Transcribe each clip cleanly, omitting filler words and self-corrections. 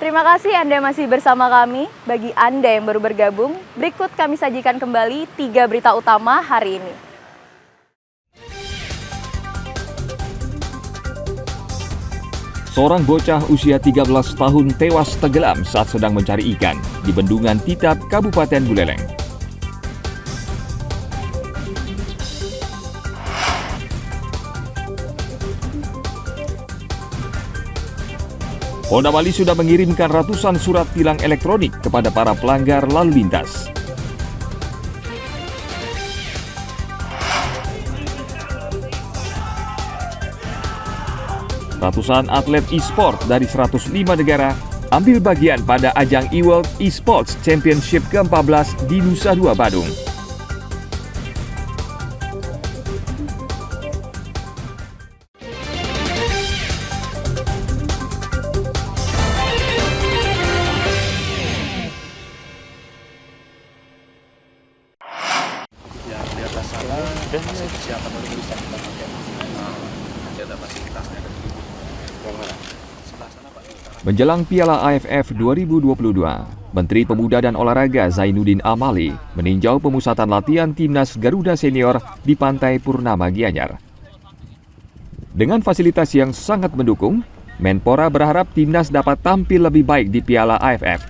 Terima kasih Anda masih bersama kami. Bagi Anda yang baru bergabung, berikut kami sajikan kembali 3 berita utama hari ini. Seorang bocah usia 13 tahun tewas tenggelam saat sedang mencari ikan di Bendungan Titap, Kabupaten Buleleng. Polda Bali sudah mengirimkan ratusan surat tilang elektronik kepada para pelanggar lalu lintas. Ratusan atlet e-sport dari 105 negara ambil bagian pada ajang eWorld eSports Championship ke-14 di Nusa Dua, Badung. Menjelang Piala AFF 2022, Menteri Pemuda dan Olahraga Zainuddin Amali meninjau pemusatan latihan Timnas Garuda Senior di Pantai Purnama Gianyar. Dengan fasilitas yang sangat mendukung, Menpora berharap Timnas dapat tampil lebih baik di Piala AFF.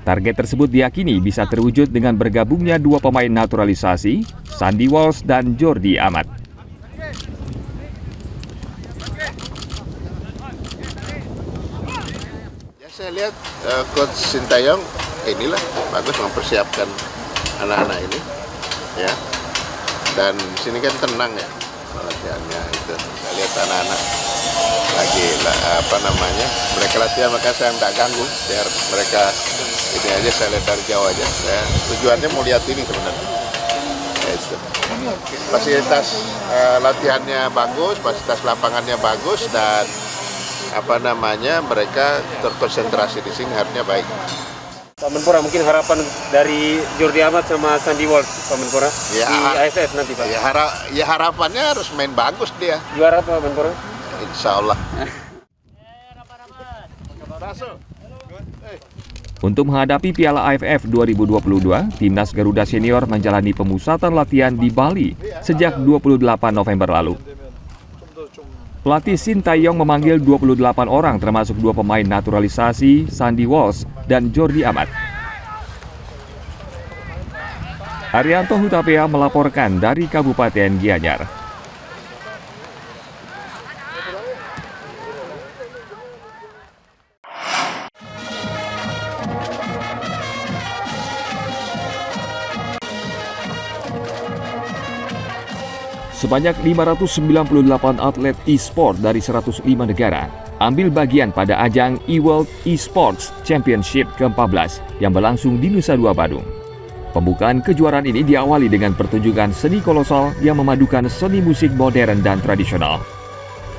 Target tersebut diyakini bisa terwujud dengan bergabungnya dua pemain naturalisasi, Sandy Walsh dan Jordi Amat. Saya lihat Coach Sintayong inilah bagus mempersiapkan anak-anak ini, ya. Dan di sini kan tenang ya latihannya itu. Saya lihat anak-anak lagi mereka latihan, maka saya tidak ganggu biar mereka ini aja. Saya lihat dari jauh aja. Saya tujuannya mau lihat ini sebenarnya. Itu. Fasilitas latihannya bagus, fasilitas lapangannya bagus, dan mereka terkonsentrasi di sini harusnya baik. Pak Menpora, mungkin harapan dari Jordi Amat sama Sandy Walsh, Pak Menpora, ya, di AFF nanti, Pak? Ya, harapannya harus main bagus dia. Juara, Pak Menpora? Insya Allah. Untuk menghadapi Piala AFF 2022, Timnas Garuda Senior menjalani pemusatan latihan di Bali sejak 28 November lalu. Pelatih Sintayong memanggil 28 orang termasuk dua pemain naturalisasi, Sandy Walsh dan Jordi Amat. Arianto Hutapea melaporkan dari Kabupaten Gianyar. Sebanyak 598 atlet e-sport dari 105 negara ambil bagian pada ajang eWorld eSports Championship ke-14 yang berlangsung di Nusa Dua, Badung. Pembukaan kejuaraan ini diawali dengan pertunjukan seni kolosal yang memadukan seni musik modern dan tradisional.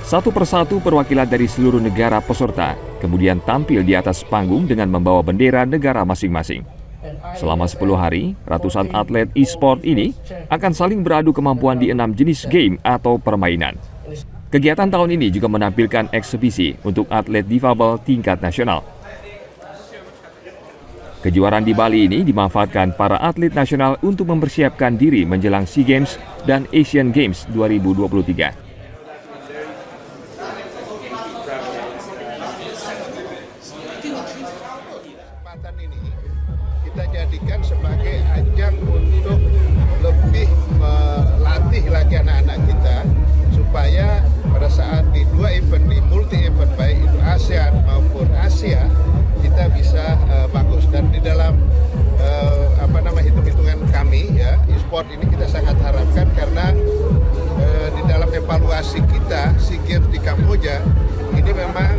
Satu persatu perwakilan dari seluruh negara peserta kemudian tampil di atas panggung dengan membawa bendera negara masing-masing. Selama 10 hari, ratusan atlet e-sport ini akan saling beradu kemampuan di 6 jenis game atau permainan. Kegiatan tahun ini juga menampilkan eksebisi untuk atlet difabel tingkat nasional. Kejuaraan di Bali ini dimanfaatkan para atlet nasional untuk mempersiapkan diri menjelang SEA Games dan Asian Games 2023. Kita jadikan sebagai ajang untuk lebih melatih lagi anak-anak kita supaya pada saat di dua event, di multi event baik itu ASEAN maupun Asia, kita bisa bagus. Dan di dalam hitung-hitungan kami ya, e-sport ini kita sangat harapkan karena di dalam evaluasi kita SEA Games di Kamboja ini memang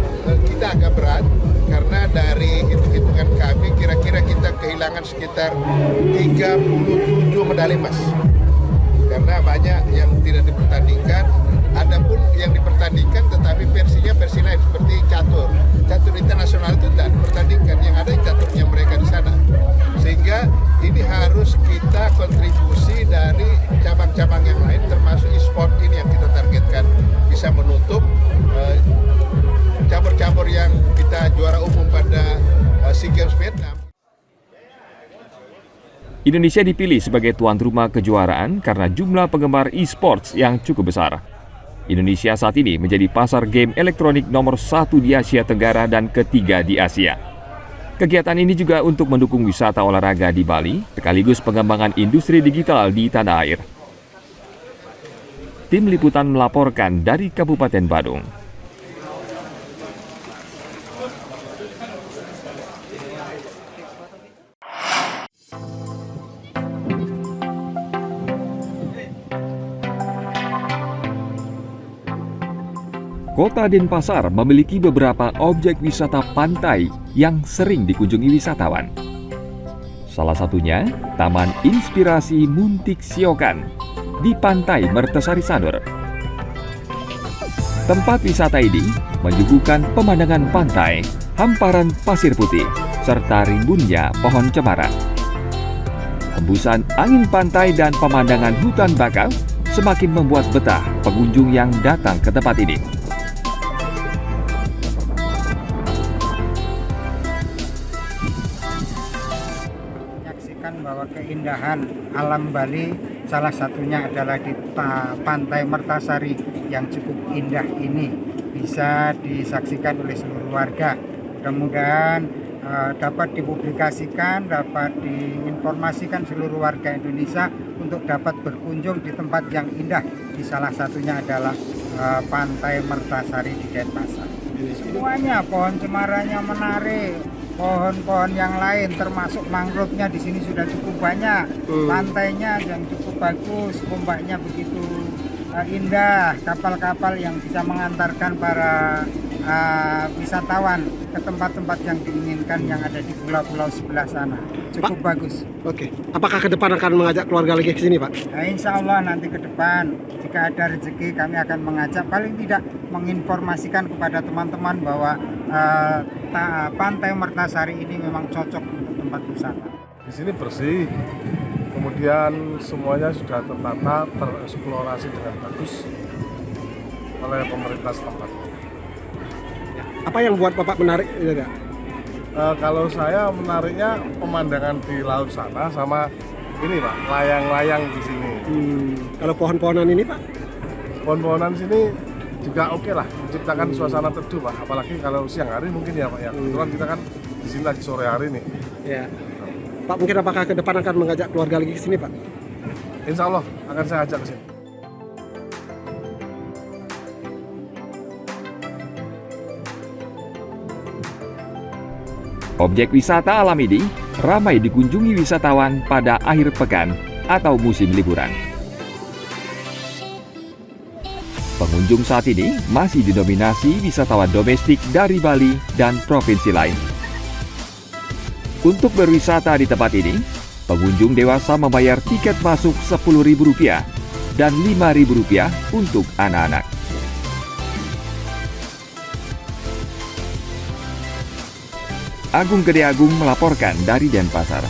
kita agak berat karena dari hitung-hitungan kami kira-kira kita kehilangan sekitar 37 medali emas karena banyak yang tidak dipertandingkan, ada pun yang dipertandingkan tetapi versinya versi lain seperti catur internasional itu tidak dipertandingkan, yang ada caturnya mereka di sana, sehingga ini harus kita kontribusi dari cabang-cabang yang lain termasuk e-sport ini yang kita targetkan bisa menutup cabur-cabur yang kita juara umum pada SEA Games Vietnam. Indonesia dipilih sebagai tuan rumah kejuaraan karena jumlah penggemar e-sports yang cukup besar. Indonesia saat ini menjadi pasar game elektronik nomor 1 di Asia Tenggara dan ketiga di Asia. Kegiatan ini juga untuk mendukung wisata olahraga di Bali, sekaligus pengembangan industri digital di tanah air. Tim Liputan melaporkan dari Kabupaten Badung. Kota Denpasar memiliki beberapa objek wisata pantai yang sering dikunjungi wisatawan. Salah satunya Taman Inspirasi Muntik Siokan di Pantai Mertesari Sanur. Tempat wisata ini menyuguhkan pemandangan pantai, hamparan pasir putih, serta rimbunnya pohon cemara. Hembusan angin pantai dan pemandangan hutan bakau semakin membuat betah pengunjung yang datang ke tempat ini. Bahwa keindahan alam Bali salah satunya adalah di Pantai Mertasari yang cukup indah ini bisa disaksikan oleh seluruh warga. Mudah-mudahan dapat dipublikasikan, dapat diinformasikan seluruh warga Indonesia untuk dapat berkunjung di tempat yang indah. Di salah satunya adalah Pantai Mertasari di Denpasar. Semuanya pohon cemaranya menarik. Pohon-pohon yang lain termasuk mangrove-nya di sini sudah cukup banyak. Pantainya yang cukup bagus, ombaknya begitu indah, kapal-kapal yang bisa mengantarkan para wisatawan ke tempat-tempat yang diinginkan yang ada di pulau-pulau sebelah sana. Cukup bagus. Oke. Apakah ke depan akan mengajak keluarga lagi ke sini, Pak? Nah, insya Allah nanti ke depan jika ada rezeki kami akan mengajak, paling tidak menginformasikan kepada teman-teman bahwa Pantai Mertasari ini memang cocok untuk tempat wisata. Di sini bersih, kemudian semuanya sudah tertata, tereksplorasi dengan bagus oleh pemerintah setempat. Apa yang buat Bapak menarik? Kalau saya menariknya pemandangan di laut sana sama ini Pak, layang-layang di sini. Kalau pohon-pohonan ini Pak? Pohon-pohonan sini juga oke lah, menciptakan suasana teduh Pak. Apalagi kalau siang hari mungkin ya Pak ya. Kebetulan kita kan di sini lagi sore hari nih. Ya. Pak, mungkin apakah ke depan akan mengajak keluarga lagi ke sini Pak? Insya Allah akan saya ajak ke sini. Objek wisata alam ini ramai dikunjungi wisatawan pada akhir pekan atau musim liburan. Pengunjung saat ini masih didominasi wisatawan domestik dari Bali dan provinsi lain. Untuk berwisata di tempat ini, pengunjung dewasa membayar tiket masuk Rp10.000 dan Rp5.000 untuk anak-anak. Agung Gede Agung melaporkan dari Denpasar.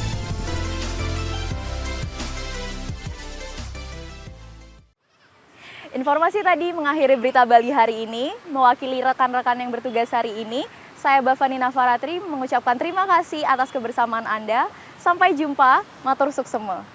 Informasi tadi mengakhiri berita Bali hari ini. Mewakili rekan-rekan yang bertugas hari ini, saya Bavani Nafaratri mengucapkan terima kasih atas kebersamaan Anda. Sampai jumpa, matur suksema.